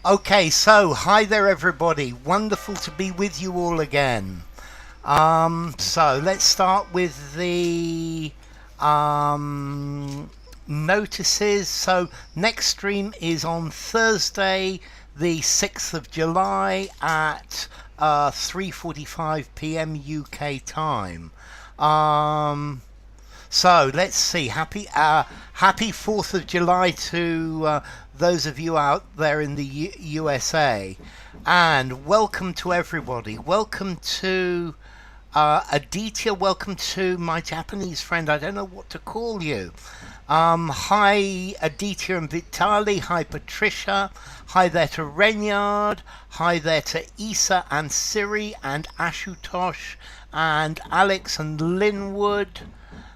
Okay, so hi there everybody. Wonderful to be with you all again. So let's start with the notices. So next stream is on Thursday, the 6th of July at 3:45 p.m. UK time. So let's see. Happy 4th of July to those of you out there in the USA, and welcome to everybody. Welcome to Aditya. Welcome to my Japanese friend. I don't know what to call you. Hi Aditya and Vitali. Hi Patricia. Hi there to Renyard. Hi there to Isa and Siri and Ashutosh and Alex and Linwood.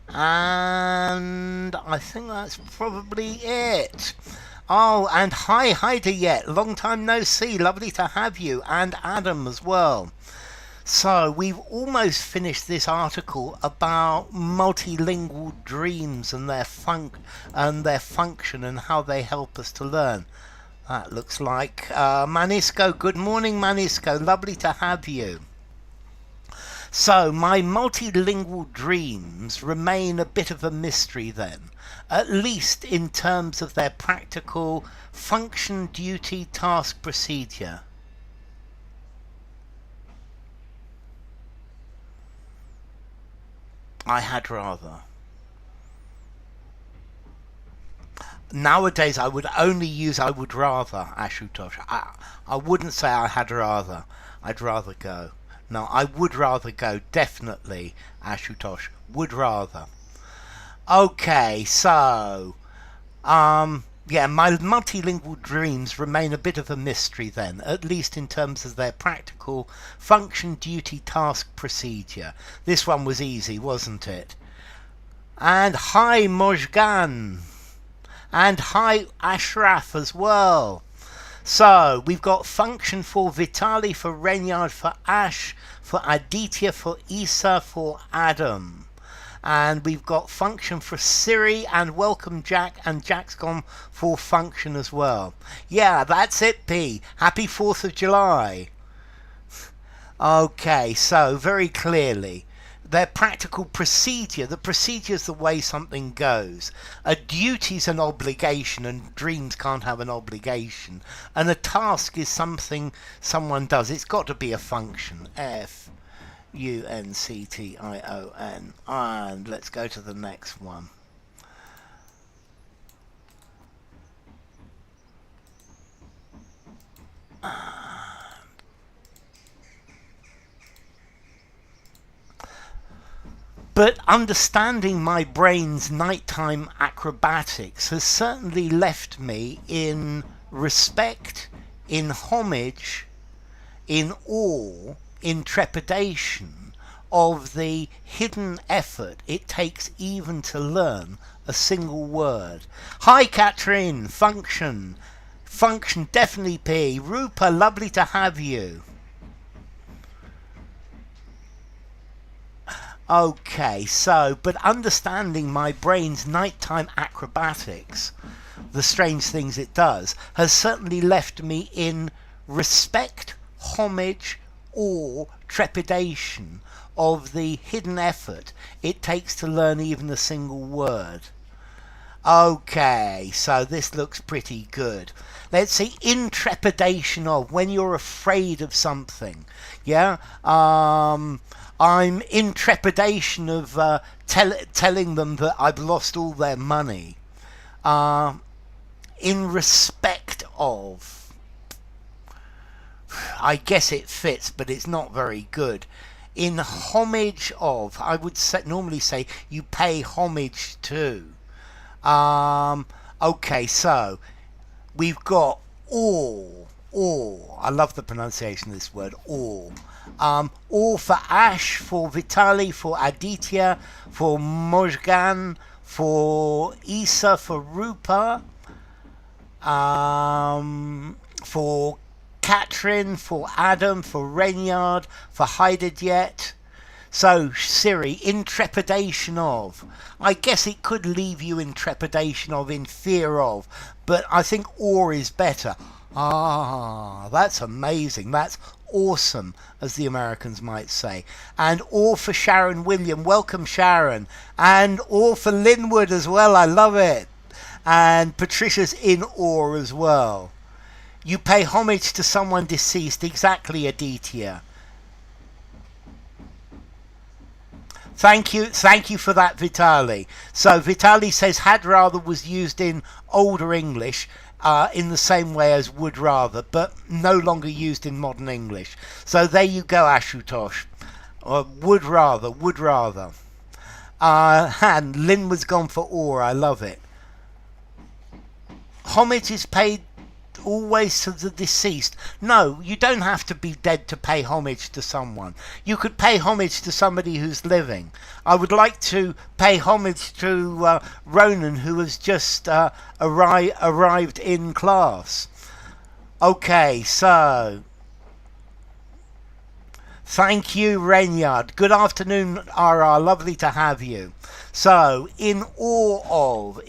And I think that's probably it. Oh, and hi Heideyet, long time no see, lovely to have you, and Adam as well. So we've almost finished this article about multilingual dreams and their function and how they help us to learn. That looks like Manisco. Good morning, Manisco, lovely to have you. So my multilingual dreams remain a bit of a mystery then, at least in terms of their practical function, duty, task, procedure. I had rather. Nowadays I would only use I would rather, Ashutosh. I wouldn't say I had rather. I'd rather go. No, I would rather go, definitely, Ashutosh. Would rather. Okay, so, yeah, my multilingual dreams remain a bit of a mystery then, at least in terms of their practical function, duty, task, procedure. This one was easy, wasn't it? And hi, Mojgan. And hi, Ashraf as well. So, we've got function for Vitali, for Renyard, for Ash, for Aditya, for Isa, for Adam. And we've got function for Siri, and welcome Jack, and Jack's gone for function as well. Yeah, that's it, P. Happy 4th of July. Okay, so very clearly, their practical procedure, the procedure is the way something goes. A duty's an obligation, and dreams can't have an obligation. And a task is something someone does. It's got to be a function. F-U-N-C-T-I-O-N. And let's go to the next one. But understanding my brain's nighttime acrobatics has certainly left me in respect, in homage, in awe, in trepidation of the hidden effort it takes even to learn a single word. Hi Katrin, function. Function, definitely P. Rupa, lovely to have you. Okay, so, but understanding my brain's nighttime acrobatics, the strange things it does, has certainly left me in respect, homage, awe, trepidation of the hidden effort it takes to learn even a single word. Okay, so this looks pretty good. Let's see, in trepidation of, when you're afraid of something. Yeah? I'm in trepidation of telling them that I've lost all their money. In respect of, I guess it fits, but it's not very good. In homage of, I would normally say you pay homage to. Okay, so we've got awe. I love the pronunciation of this word, awe. All for Ash, for Vitali, for Aditya, for Mojgan, for Isa, for Rupa, for Katrin, for Adam, for Renyard, for Heidedyet. So, Siri, in trepidation of. I guess it could leave you in trepidation of, in fear of, but I think awe is better. Ah, that's amazing. That's awesome, as the Americans might say. And all for Sharon William. Welcome, Sharon. And all for Linwood as well. I love it. And Patricia's in awe as well. You pay homage to someone deceased. Exactly, Aditya. Thank you for that, Vitali. So Vitali says had rather was used in older English in the same way as would rather, but no longer used in modern English. So there you go, Ashutosh. Would rather, would rather. And Lynn was gone for awe. I love it. Homage is paid always to the deceased. No, you don't have to be dead to pay homage to someone. You could pay homage to somebody who's living. I would like to pay homage to Ronan, who has just arrived in class. Okay, so thank you, Renyard. Good afternoon, RR. Lovely to have you. So, in awe of,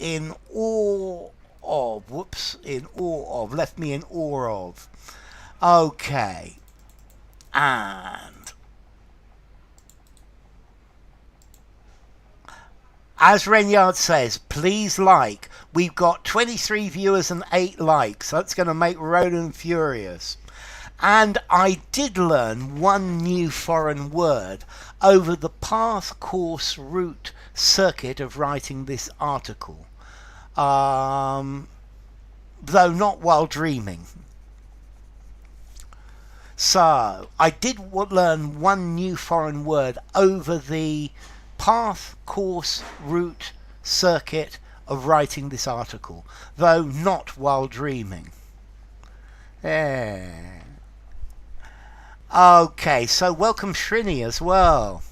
left me in awe of. Okay. And as Renyard says, please like. We've got 23 viewers and 8 likes. That's going to make Ronan furious. And I did learn one new foreign word over the path, course, route, circuit of writing this article. Though not while dreaming. So, I did learn one new foreign word over the path, course, route, circuit of writing this article, though not while dreaming. Yeah. Okay, so welcome Srini as well.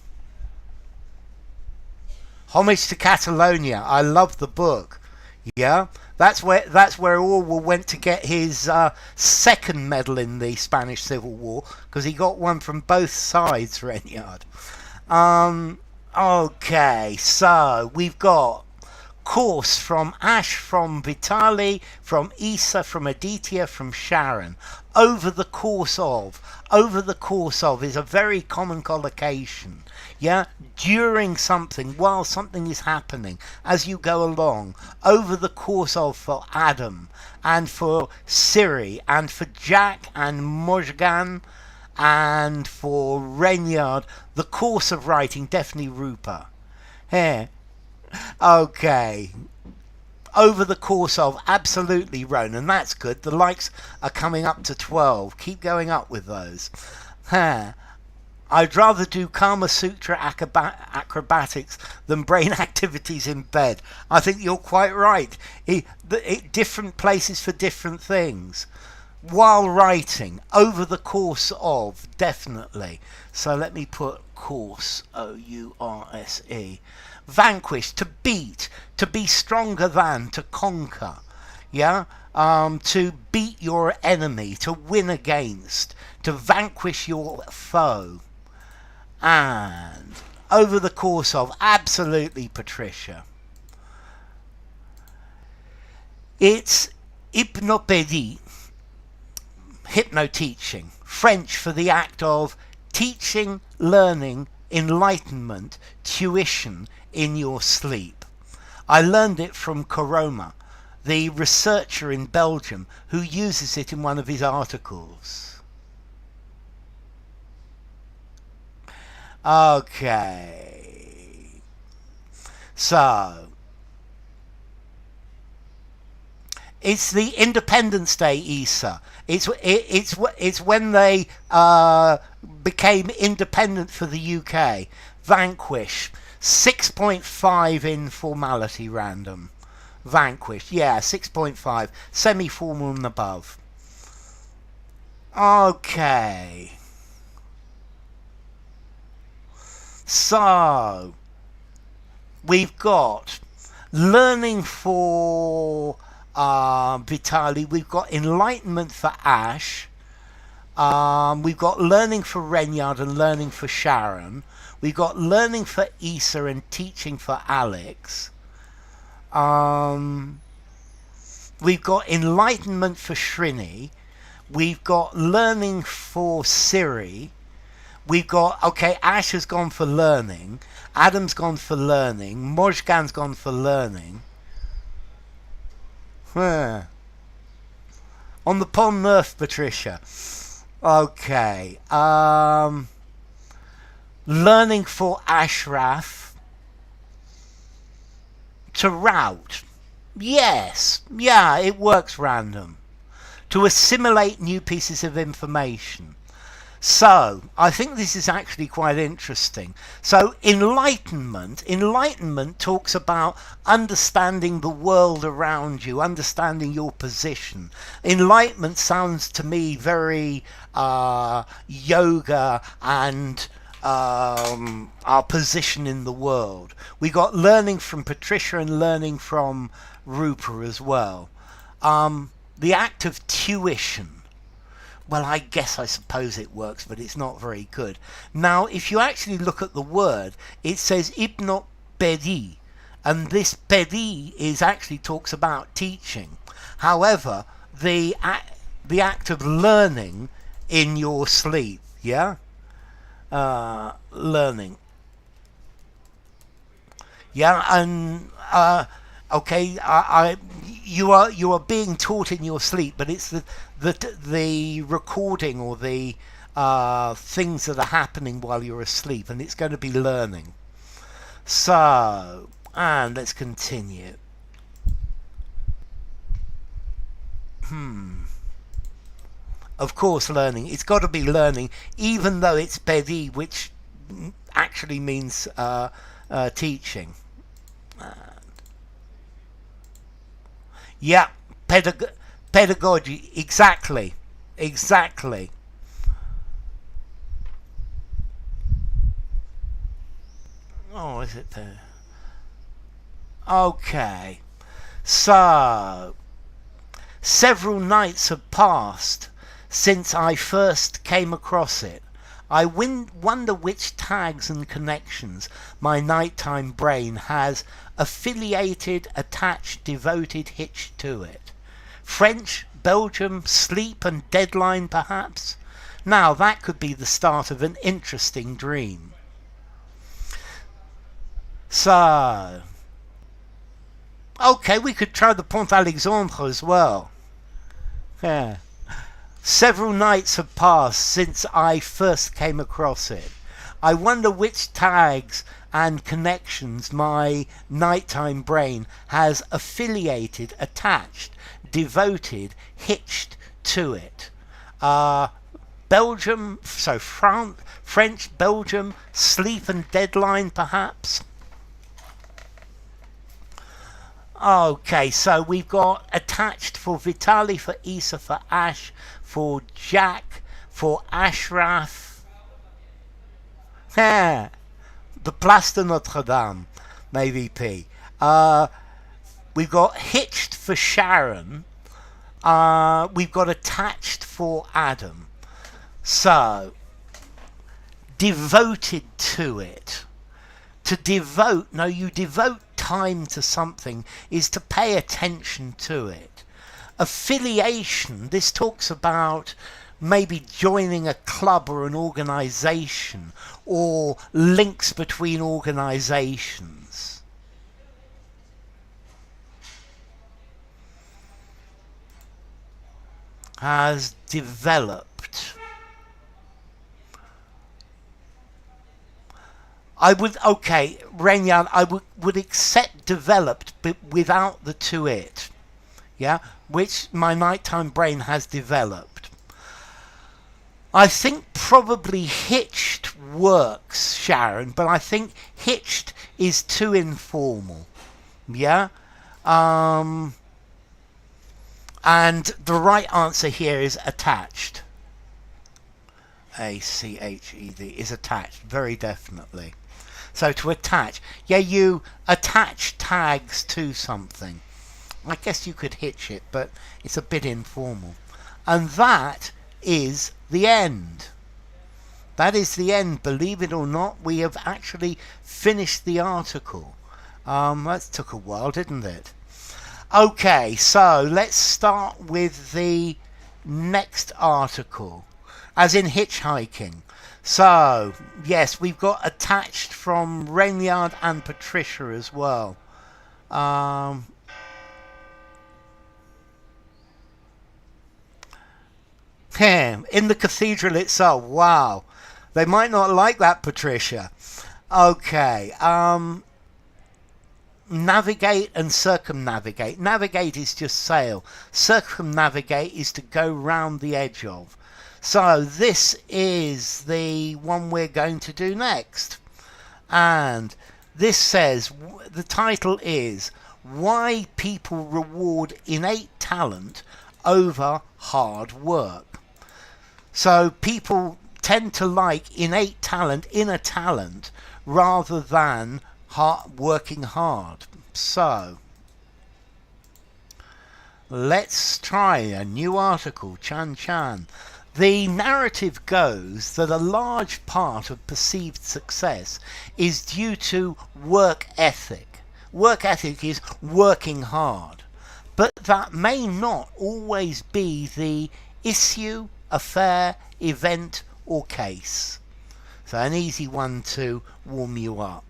Homage to Catalonia. I love the book. Yeah, that's where Orwell went to get his second medal in the Spanish Civil War, because he got one from both sides, Renyard. Okay, so we've got course from Ash, from Vitali, from Isa, from Aditya, from Sharon. Over the course of is a very common collocation. Yeah, during something, while something is happening, as you go along. Over the course of for Adam, and for Siri, and for Jack, and Mojgan, and for Renyard. The course of writing, definitely Rupa. Here. Okay. Over the course of, absolutely, Ronan. That's good. The likes are coming up to 12. Keep going up with those. I'd rather do Kama Sutra acrobatics than brain activities in bed. I think you're quite right. Different places for different things. While writing, over the course of, definitely. So let me put course, O-U-R-S-E. Vanquish, to beat, to be stronger than, to conquer. Yeah? To beat your enemy, to win against, to vanquish your foe. And over the course of, absolutely, Patricia. It's hypnopédie, hypno-teaching, French for the act of teaching, learning, enlightenment, tuition in your sleep. I learned it from Koroma, the researcher in Belgium, who uses it in one of his articles. Okay. So, it's the Independence Day, Isa. It's when they became independent for the UK. Vanquish. 6.5 in formality random. Vanquish. Yeah, 6.5. Semi-formal and above. Okay. So, we've got learning for Vitali, we've got enlightenment for Ash, we've got learning for Renyard and learning for Sharon, we've got learning for Isa and teaching for Alex, we've got enlightenment for Srini, We've got learning for Siri. We've got, okay, Ash has gone for learning. Adam's gone for learning. Mojgan's gone for learning. On the Pont Neuf, Patricia. Okay. Learning for Ashraf. To route. Yes. Yeah, it works random. To assimilate new pieces of information. So, I think this is actually quite interesting. So, enlightenment talks about understanding the world around you, understanding your position. Enlightenment sounds to me very yoga and our position in the world. We got learning from Patricia and learning from Rupa as well. The act of tuition. Well, I suppose it works, but it's not very good. Now, if you actually look at the word, it says hypnopédie, and this pédie is actually talks about teaching. However, the act of learning in your sleep, yeah, learning, yeah, and okay, you are being taught in your sleep, but it's the recording or the things that are happening while you're asleep, and it's going to be learning. So, and let's continue. Of course, learning. It's got to be learning, even though it's pédie, which actually means teaching. Yeah, pedagogy, exactly. Oh, is it there? Okay. So, several nights have passed since I first came across it. I wonder which tags and connections my nighttime brain has affiliated, attached, devoted, hitched to it. French, Belgium, sleep and deadline perhaps? Now that could be the start of an interesting dream. So, okay, we could try the Pont Alexandre as well. Yeah. Several nights have passed since I first came across it. I wonder which tags and connections my nighttime brain has affiliated, attached, devoted, hitched to it. Belgium, so French, Belgium, sleep and deadline perhaps? Okay, so we've got attached for Vitali, for Isa, for Ash, for Jack, for Ashraf. The Place de Notre Dame, maybe P. We've got hitched for Sharon. We've got attached for Adam. So, devoted to it. To devote, no, you devote time to something is to pay attention to it. Affiliation, this talks about maybe joining a club or an organization or links between organizations. Has developed. I would, okay, Renyan, I would accept developed, but without the to it. Yeah, which my nighttime brain has developed. I think probably hitched works, Sharon, but I think hitched is too informal. Yeah? And the right answer here is attached. A-C-H-E-D is attached, very definitely. So to attach, yeah, you attach tags to something. I guess you could hitch it, but it's a bit informal. And that is the end. That is the end. Believe it or not, we have actually finished the article. That took a while, didn't it? Okay, so let's start with the next article, as in hitchhiking. So, yes, we've got attached from Rainyard and Patricia as well. In the cathedral itself. Wow. They might not like that, Patricia. Okay. Navigate and circumnavigate. Navigate is just sail. Circumnavigate is to go round the edge of. So this is the one we're going to do next. And this says, the title is Why People Reward Innate Talent Over Hard Work. So people tend to like innate talent, inner talent, rather than working hard. So let's try a new article. Chan Chan. The narrative goes that a large part of perceived success is due to work ethic. Work ethic is working hard. But that may not always be the issue, affair, event or case. So an easy one to warm you up.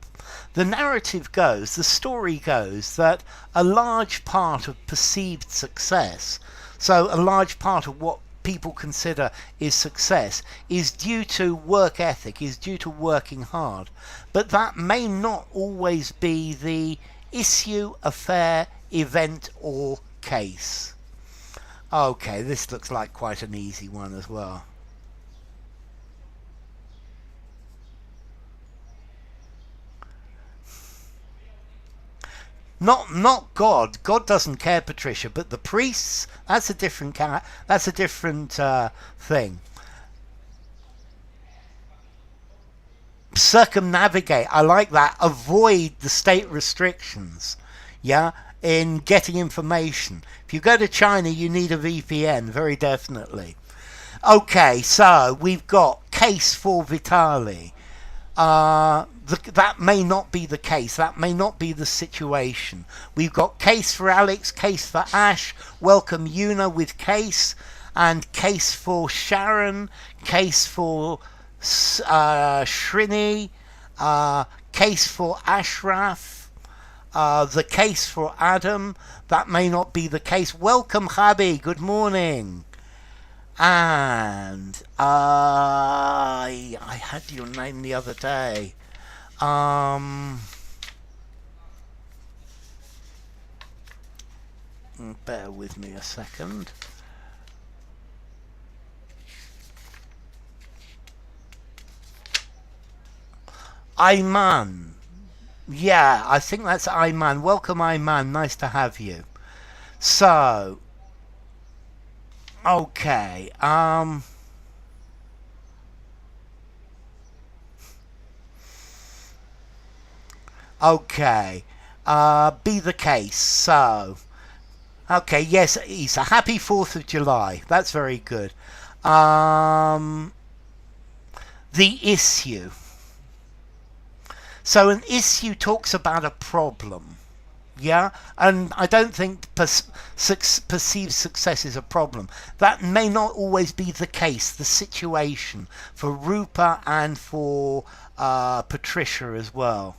The narrative goes, the story goes, that a large part of perceived success, so a large part of what people consider is success, is due to work ethic, is due to working hard. But that may not always be the issue, affair, event or case. Okay, this looks like quite an easy one as well. Not God. God doesn't care, Patricia. But the priests, that's a different thing. Circumnavigate. I like that. Avoid the state restrictions. Yeah, in getting information. If you go to China, you need a VPN. Very definitely. Okay, so we've got case for Vitali. That may not be the case. That may not be the situation. We've got case for Alex, case for Ash. Welcome Yuna with case. And case for Sharon. Case for Shrini. Case for Ashraf. The case for Adam. That may not be the case. Welcome Habi. Good morning. And I had your name the other day. Bear with me a second. Ayman. Yeah, I think that's Ayman. Welcome Ayman. Nice to have you. So, okay. Okay. Be the case. So, okay. Yes, Isa. Happy 4th of July. That's very good. The issue. So an issue talks about a problem. Yeah, and I don't think perceived success is a problem. That may not always be the case, the situation, for Rupa and for Patricia as well.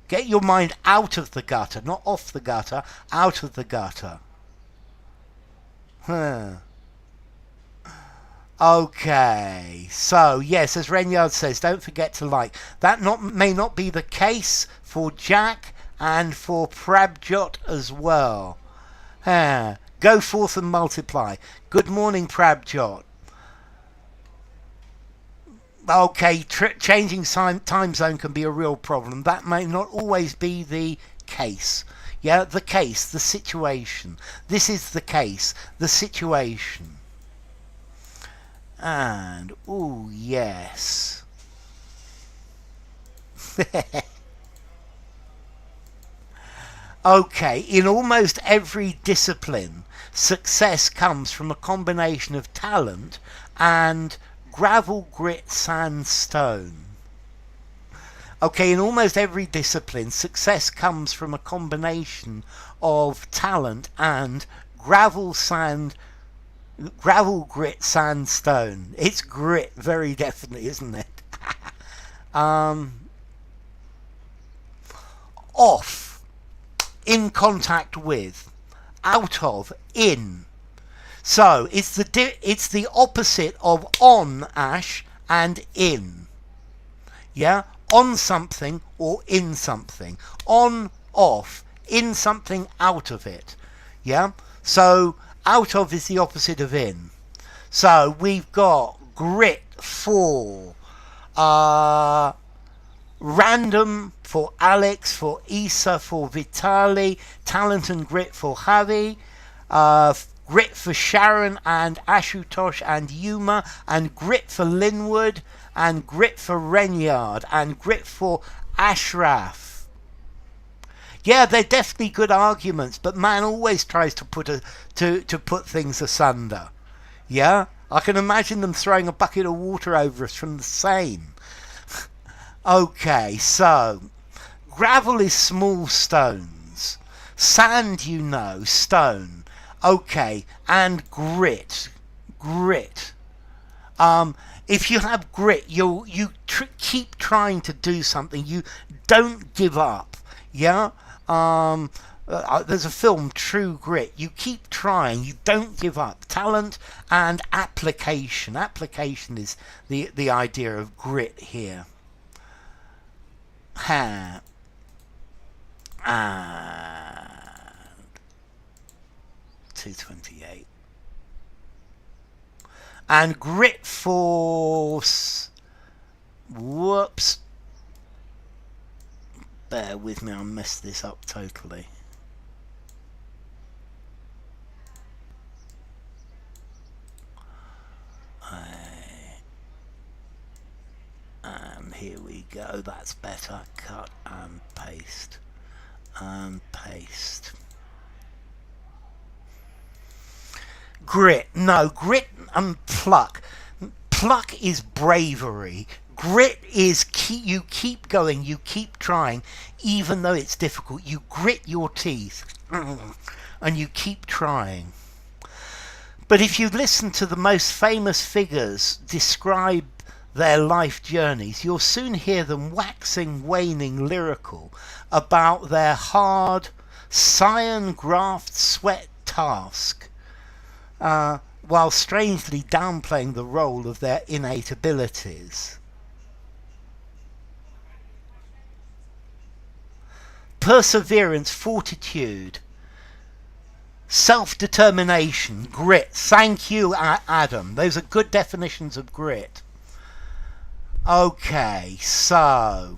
Get your mind out of the gutter, not off the gutter, out of the gutter. Huh. Okay, so yes, as Renyard says, don't forget to like. That may not be the case for Jack and for Prabjot as well. Go forth and multiply. Good morning, Prabjot. Okay, changing time zone can be a real problem. That may not always be the case. Yeah, the case, the situation. This is the case, the situation. And, oh yes. Okay, in almost every discipline, success comes from a combination of talent and gravel, grit, sand, stone. Okay, in almost every discipline, success comes from a combination of talent and gravel, sand, gravel, grit, sand, stone. It's grit, very definitely, isn't it? Off, in contact with, out of, in. So it's the opposite of on, Ash, and in. Yeah, on something or in something. On, off, in something, out of it. Yeah, so out of is the opposite of in. So we've got grit for random for Alex, for Isa, for Vitali, talent and grit for Javi, grit for Sharon and Ashutosh and Yuma, and grit for Linwood, and grit for Renyard, and grit for Ashraf. Yeah, they're definitely good arguments, but man always tries to put things asunder. Yeah, I can imagine them throwing a bucket of water over us from the Seine. Okay, so gravel is small stones. Sand, you know, stone. Okay, and grit. If you have grit, you keep trying to do something. You don't give up. Yeah. There's a film, True Grit. You keep trying. You don't give up. Talent and application. Application is the idea of grit here. And 228. And grit force. Whoops. Bear with me, I messed this up totally. And here we go, that's better. Cut and paste. And paste. Grit. No, grit and pluck. Pluck is bravery. Grit is you keep going, you keep trying, even though it's difficult. You grit your teeth and you keep trying. But if you listen to the most famous figures describe their life journeys, you'll soon hear them waxing, waning lyrical about their hard, cyan graft sweat task, while strangely downplaying the role of their innate abilities. Perseverance, fortitude, self-determination, grit. Thank you, Adam. Those are good definitions of grit. Okay, so,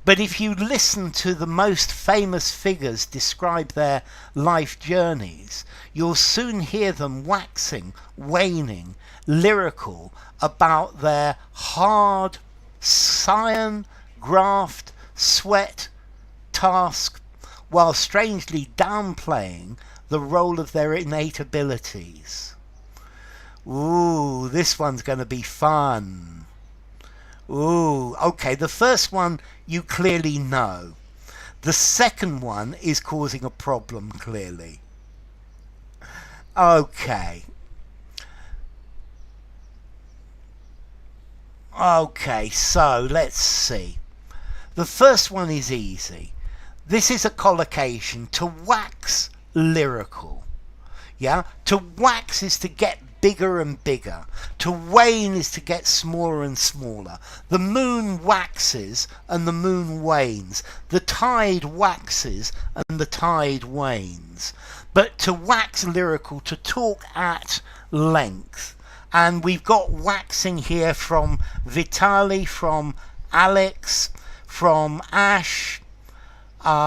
but if you listen to the most famous figures describe their life journeys, you'll soon hear them waxing, waning, lyrical about their hard, cyan, graft, sweat, task, while strangely downplaying the role of their innate abilities. Ooh, this one's going to be fun. Ooh, okay, the first one you clearly know. The second one is causing a problem, clearly. Okay. Okay, so let's see. The first one is easy. This is a collocation. To wax, lyrical. Yeah? To wax is to get bigger and bigger. To wane is to get smaller and smaller. The moon waxes and the moon wanes. The tide waxes and the tide wanes. But to wax lyrical, to talk at length. And we've got waxing here from Vitali, from Alex, from Ash, okay,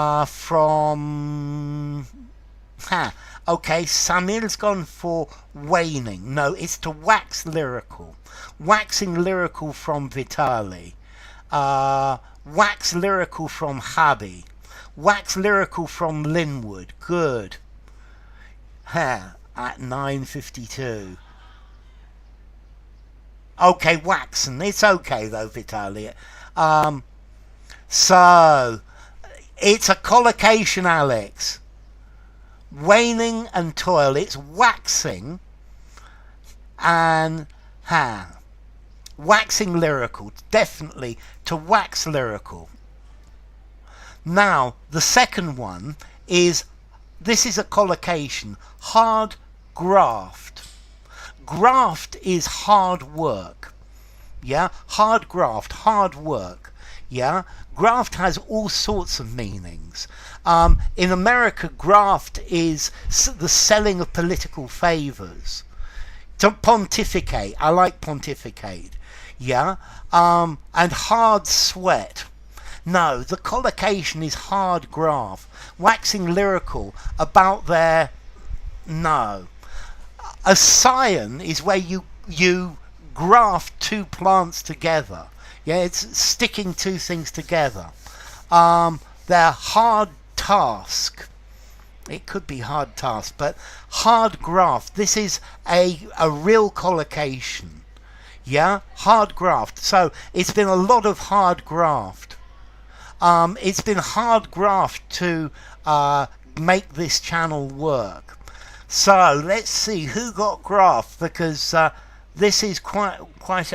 Samir's gone for waning. No, it's to wax lyrical. Waxing lyrical from Vitali. Wax lyrical from Habi. Wax lyrical from Linwood. Good. At 9:52. Okay, waxing. It's okay though, Vitali. So, it's a collocation, Alex. Waning and toil. It's waxing and waxing lyrical. Definitely to wax lyrical. Now, the second one is, this is a collocation. Hard graft. Graft is hard work. Yeah, hard graft, hard work. Yeah, graft has all sorts of meanings. In America, graft is the selling of political favors. To pontificate, I like pontificate. Yeah, and hard sweat. No, the collocation is hard graft. Waxing lyrical about their... No. A scion is where you graft two plants together. Yeah, it's sticking two things together. They're hard task. It could be hard task, but hard graft. This is a real collocation. Yeah, hard graft. So it's been a lot of hard graft. It's been hard graft to make this channel work. So let's see who got graft, because this is quite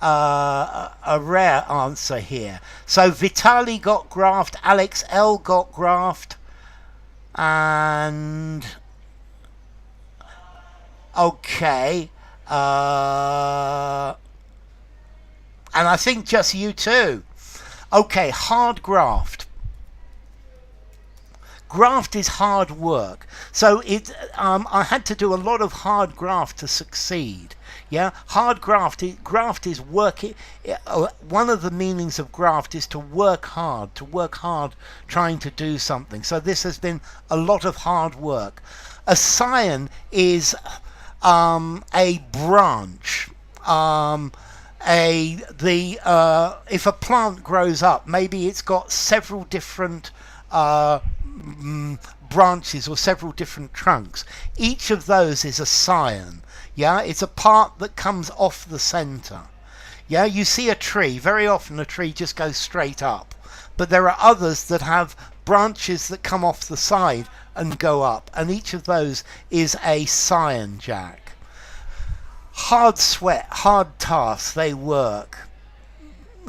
a rare answer here. So Vitali got graft, Alex L got graft, and okay, and I think just you too. Okay, hard graft. Graft is hard work. So I had to do a lot of hard graft to succeed. Yeah, hard graft. Graft is work. One of the meanings of graft is to work hard. Trying to do something. So this has been a lot of hard work. A scion is a branch. If a plant grows up, maybe it's got several different branches or several different trunks. Each of those is a scion. Yeah, it's a part that comes off the center. Yeah, you see a tree, very often a tree just goes straight up, but there are others that have branches that come off the side and go up, and each of those is a scion, Jack. Hard sweat, hard tasks, they work.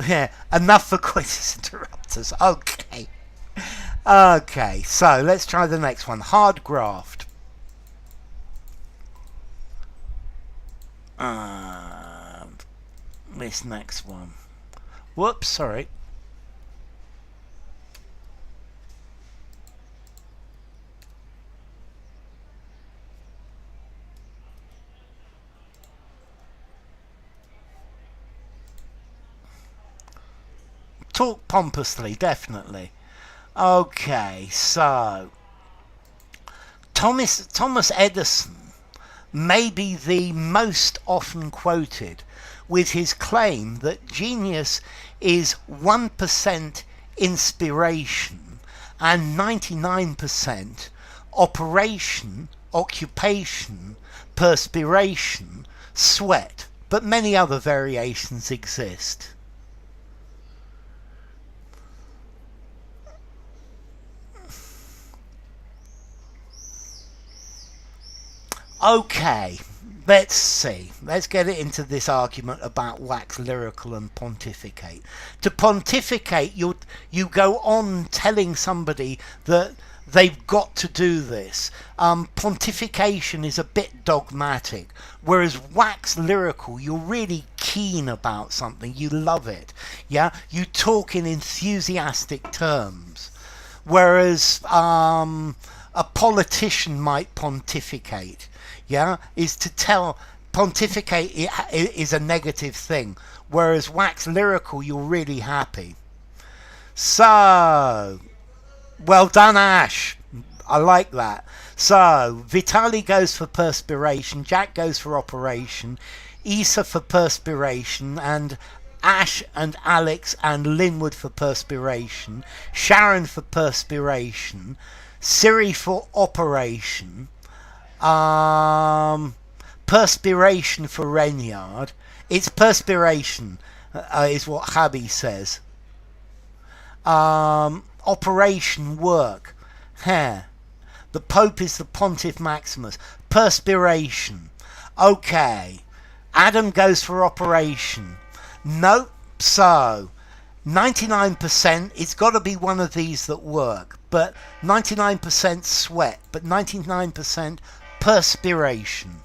Yeah, enough for quizzes interrupters. Okay. Okay, so let's try the next one. Hard graft. This next one. Whoops, sorry. Talk pompously, definitely. Okay, so Thomas Edison may be the most often quoted with his claim that genius is 1% inspiration and 99% occupation, perspiration, sweat, but many other variations exist. Okay, let's see. Let's get it into this argument about wax lyrical and pontificate. To pontificate, you go on telling somebody that they've got to do this. Pontification is a bit dogmatic, whereas wax lyrical, you're really keen about something. You love it. Yeah, you talk in enthusiastic terms, whereas a politician might pontificate. Yeah, is to tell, pontificate is a negative thing, whereas wax lyrical, you're really happy. So, well done, Ash. I like that. So, Vitali goes for perspiration, Jack goes for operation, Issa for perspiration, and Ash and Alex and Linwood for perspiration, Sharon for perspiration, Siri for operation, perspiration for Renyard. It's perspiration, is what Habi says. Operation work. Hair. The Pope is the Pontiff Maximus. Perspiration. Okay. Adam goes for operation. Nope. So 99%, it's got to be one of these that work. But 99% sweat. But 99% perspiration.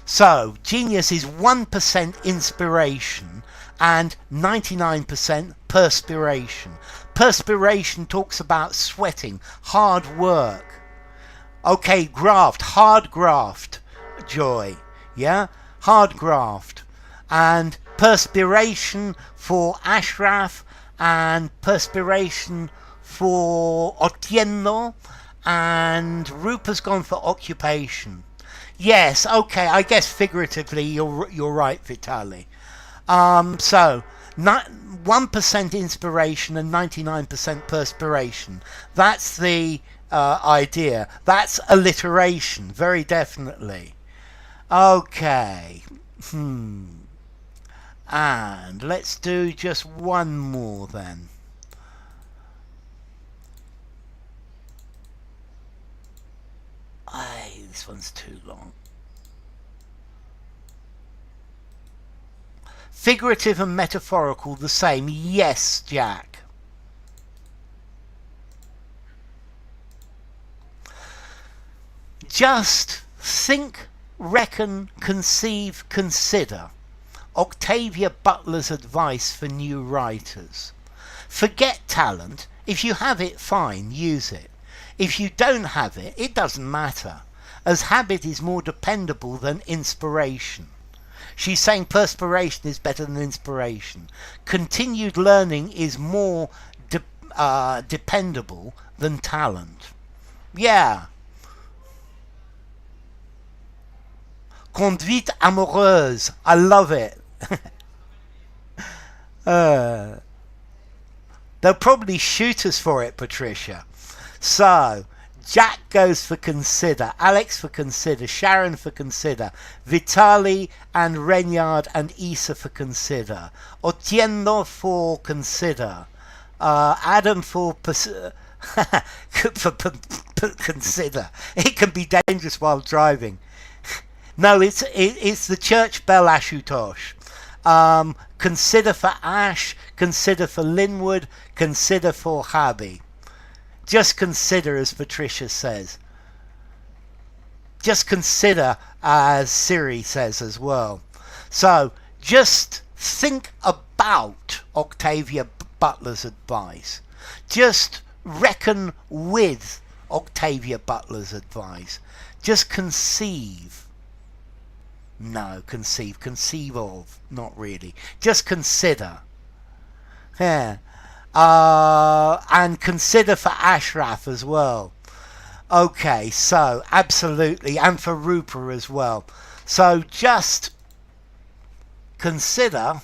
So genius is 1% inspiration and 99% perspiration. Perspiration talks about sweating, hard work. Okay, graft, hard graft, joy. Yeah, hard graft. And perspiration for Ashraf and perspiration for Otieno, and Rupert's gone for occupation. Yes, okay, I guess figuratively you're right, Vitali. So 1% inspiration and 99% perspiration. That's the idea. That's alliteration, very definitely. Okay. And let's do just one more then. This one's too long. Figurative and metaphorical the same. Yes, Jack. Just think, reckon, conceive, consider. Octavia Butler's advice for new writers. Forget talent. If you have it, fine, use it. If you don't have it, it doesn't matter, as habit is more dependable than inspiration. She's saying perspiration is better than inspiration. Continued learning is more dependable than talent. Yeah. Conduite amoureuse. I love it. They'll probably shoot us for it, Patricia. So, Jack goes for consider, Alex for consider, Sharon for consider, Vitali and Renyard and Isa for consider, Otieno for consider, Adam for consider. It can be dangerous while driving. No, it's the church bell, Ashutosh. Consider for Ash, consider for Linwood, consider for Habi. Just consider, as Patricia says. Just consider, as Siri says as well. So, just think about Octavia Butler's advice. Just reckon with Octavia Butler's advice. Just conceive. No, conceive of. Not really. Just consider. Yeah. And consider for Ashraf as well. Okay, so absolutely, and for Rupa as well. So just consider,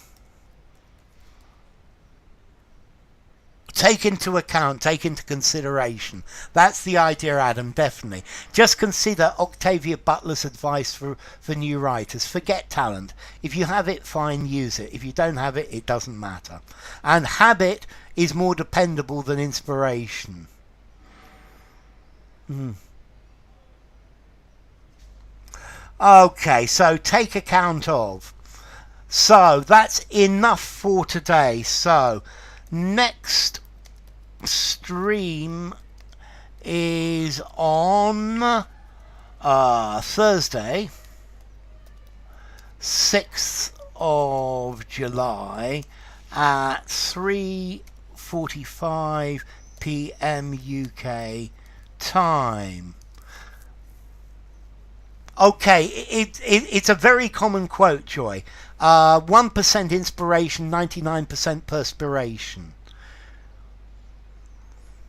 take into account, take into consideration. That's the idea, Adam, definitely. Just consider Octavia Butler's advice for new writers. Forget talent. If you have it, fine, use it. If you don't have it, it doesn't matter. And habit is more dependable than inspiration. Okay, so take account of. So that's enough for today. So next stream is on Thursday, 6th of July at 3:45 p.m. UK time. Okay, it's a very common quote, Joy. 1% inspiration, 99% perspiration.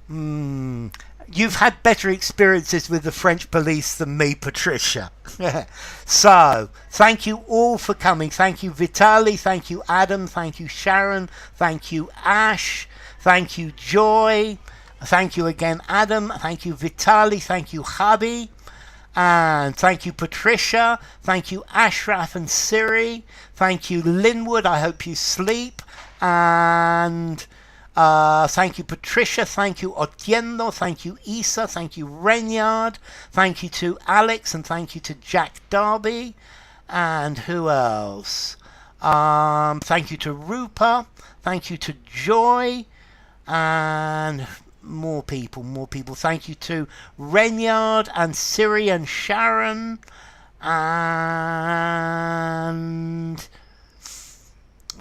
You've had better experiences with the French police than me, Patricia. So, thank you all for coming. Thank you, Vitali. Thank you, Adam. Thank you, Sharon. Thank you, Ash. Thank you, Joy. Thank you again, Adam. Thank you, Vitali. Thank you, Habi. And thank you, Patricia. Thank you, Ashraf and Siri. Thank you, Linwood. I hope you sleep. And thank you, Patricia. Thank you, Otiendo. Thank you, Isa. Thank you, Renyard. Thank you to Alex. And thank you to Jack Darby. And who else? Thank you to Rupa. Thank you to Joy. And more people. Thank you to Renyard and Siri and Sharon. And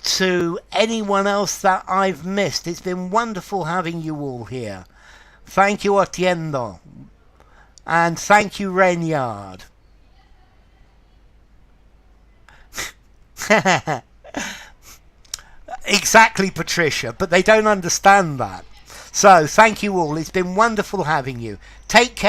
to anyone else that I've missed. It's been wonderful having you all here. Thank you, Otiendo. And thank you, Renyard. Exactly, Patricia, but they don't understand that. So, thank you all. It's been wonderful having you. Take care.